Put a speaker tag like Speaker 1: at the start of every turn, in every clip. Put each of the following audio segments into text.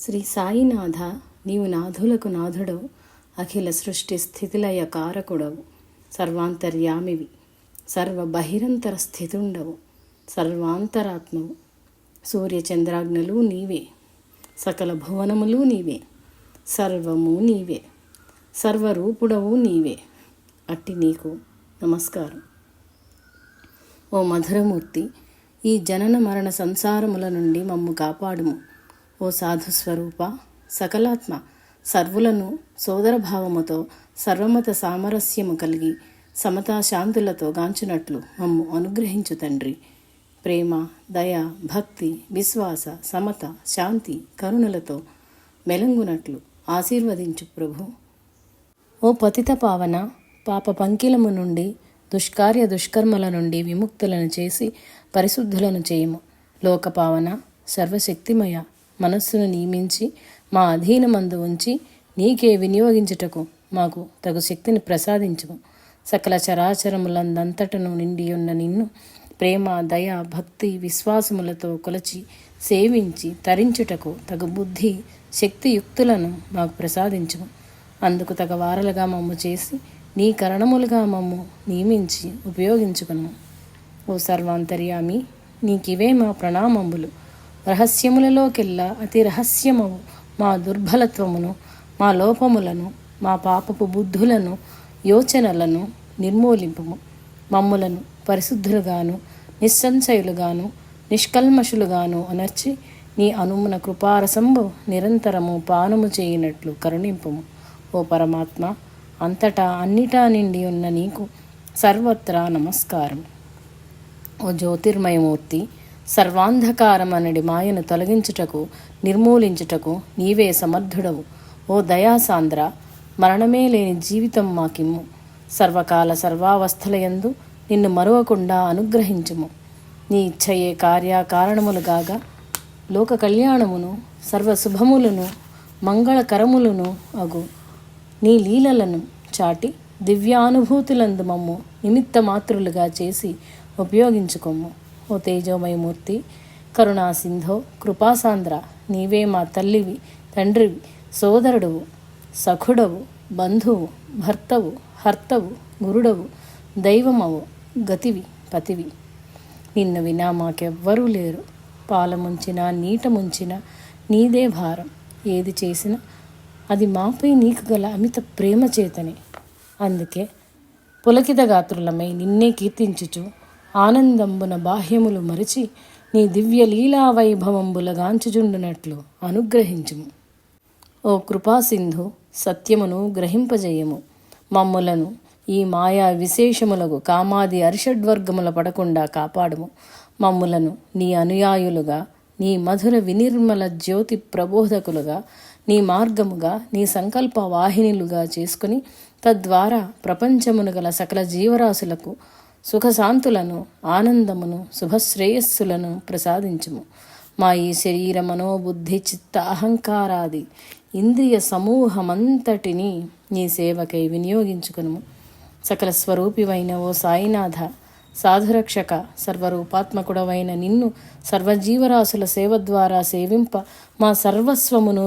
Speaker 1: శ్రీ సాయినాథ, నీవు నాథులకు నాథుడవు, అఖిల సృష్టి స్థితిలయ కారకుడవు, సర్వాంతర్యామివి, సర్వ బహిరంతర స్థితుండవు, సర్వాంతరాత్మవు. సూర్యచంద్రాగ్నులు నీవే, సకల భువనములు నీవే, సర్వము నీవే, సర్వరూపుడవు నీవే. అట్టి నీకు నమస్కారం. ఓ మధురమూర్తి, ఈ జనన మరణ సంసారముల నుండి మమ్ము కాపాడుము. ఓ సాధుస్వరూప, సకలాత్మ, సర్వులను సోదరభావముతో సర్వమత సామరస్యము కలిగి సమతాశాంతులతో గాంచునట్లు మమ్ము అనుగ్రహించు తండ్రి. ప్రేమ, దయ, భక్తి, విశ్వాస, సమత, శాంతి, కరుణలతో మెలంగునట్లు ఆశీర్వదించు ప్రభు. ఓ పతిత పావన, పాప పంకిలము నుండి దుష్కార్య దుష్కర్మల నుండి విముక్తులను చేసి పరిశుద్ధులను చేయము. లోకపావన, సర్వశక్తిమయ, మనస్సును నియమించి మా అధీనమందు ఉంచి నీకే వినియోగించుటకు మాకు తగు శక్తిని ప్రసాదించుము. సకల చరాచరములందంతటను నిండి ఉన్న నిన్ను ప్రేమ, దయ, భక్తి, విశ్వాసములతో కొలచి సేవించి తరించుటకు తగు బుద్ధి, శక్తియుక్తులను మాకు ప్రసాదించుము. అందుకు తగ వారలుగా మమ్ము చేసి నీ కరణములుగా మమ్ము నియమించి ఉపయోగించుకును. ఓ సర్వాంతర్యామి, నీకివే మా ప్రణామములు. రహస్యములలోకెల్లా అతి రహస్యమవు మా దుర్బలత్వమును, మా లోపములను, మా పాపపు బుద్ధులను, యోచనలను నిర్మూలింపుము. మమ్ములను పరిశుద్ధులుగాను, నిస్సంశయులుగాను, నిష్కల్మషులుగాను అనర్చి నీ అనుమున కృపారసంబు నిరంతరము పానము చేయునట్లు కరుణింపుము. ఓ పరమాత్మ, అంతటా అన్నిటా నిండి ఉన్న నీకు సర్వత్రా నమస్కారం. ఓ జ్యోతిర్మయమూర్తి, సర్వాంధకారమనడి మాయను తొలగించుటకు, నిర్మూలించుటకు నీవే సమర్థుడవు. ఓ దయాసాంద్ర, మరణమే లేని జీవితం మాకిమ్ము. సర్వకాల సర్వావస్థలయందు నిన్ను మరువకుండా అనుగ్రహించుము. నీ ఇచ్చయే కార్యకారణములుగాగా లోక కళ్యాణమును, సర్వశుభములను, మంగళకరములను అగు నీ లీలలను చాటి దివ్యానుభూతులందు మమ్ము నిమిత్త మాత్రులుగా చేసి ఉపయోగించుకోము. ఓ తేజోమయమూర్తి, కరుణాసింధో, కృపాసాంద్ర, నీవే మా తల్లివి, తండ్రివి, సోదరుడవు, సఖుడవు, బంధువు, భర్తవు, హర్తవు, గురుడవు, దైవమవు, గతివి, పతివి. నిన్ను వినా మాకెవ్వరూ లేరు. పాల ముంచినా నీట ముంచినా నీదే భారం. ఏది చేసినా అది మాపై నీకు గల అమిత ప్రేమ చేతనే. అందుకే పులకిత గాత్రులమై నిన్నే కీర్తించుచు ఆనందంబున బాహ్యములు మరిచి నీ దివ్య లీలా వైభవంబులగాంచుచుండునట్లు అనుగ్రహించుము. ఓ కృపాసింధు, సత్యమును గ్రహింపజేయము. మమ్ములను ఈ మాయా విశేషములకు కామాది అరిషడ్వర్గముల పడకుండా కాపాడుము. మమ్ములను నీ అనుయాయులుగా, నీ మధుర వినిర్మల జ్యోతి ప్రబోధకులుగా, నీ మార్గముగా, నీ సంకల్ప వాహినిలుగా చేసుకుని తద్వారా ప్రపంచమును గల సకల జీవరాశులకు సుఖశాంతులను, ఆనందమును, శుభశ్రేయస్సులను ప్రసాదించుము. మా ఈ శరీర మనోబుద్ధి చిత్త అహంకారాది ఇంద్రియ సమూహమంతటినీ నీ సేవకై వినియోగించుకును. సకల స్వరూపివైన ఓ సాయినాథ, సాధురక్షక, సర్వరూపాత్మకుడవైన నిన్ను సర్వజీవరాశుల సేవ ద్వారా సేవింప మా సర్వస్వమును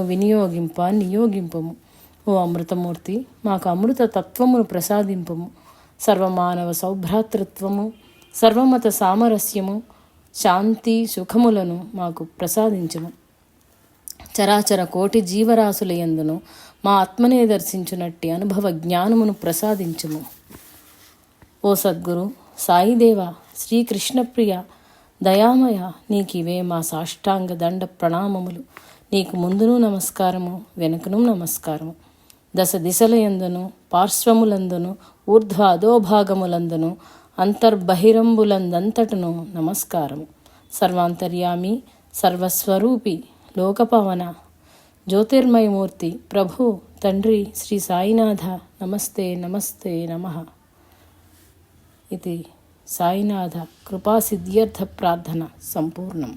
Speaker 1: నియోగింపము. ఓ అమృతమూర్తి, మాకు అమృత తత్వమును ప్రసాదింపము. సర్వమానవ సౌభ్రాతృత్వము, సర్వమత సామరస్యము, శాంతి, సుఖములను మాకు ప్రసాదించుము. చరాచర కోటి జీవరాశుల యందును మా ఆత్మనే దర్శించునట్టి అనుభవ జ్ఞానమును ప్రసాదించుము. ఓ సద్గురు సాయిదేవ, శ్రీకృష్ణప్రియ, దయామయ, నీకివే మా సాష్టాంగ దండ ప్రణామములు. నీకు ముందును నమస్కారము, వెనుకను నమస్కారము. దశ దిశలయందును, పార్శ్వములందును, ఊర్ధ్వ అధోభాగములందును, అంతర్బహిరంబులందంతటను నమస్కారము. సర్వాంతర్యామి, సర్వస్వరూపి, లోకపవన, జ్యోతిర్మయమూర్తి, ప్రభు, తండ్రి శ్రీ సాయినాథ, నమస్తే నమస్తే నమః. ఇది సాయినాథ కృపాసిద్ధ్యర్థ ప్రార్థన సంపూర్ణం.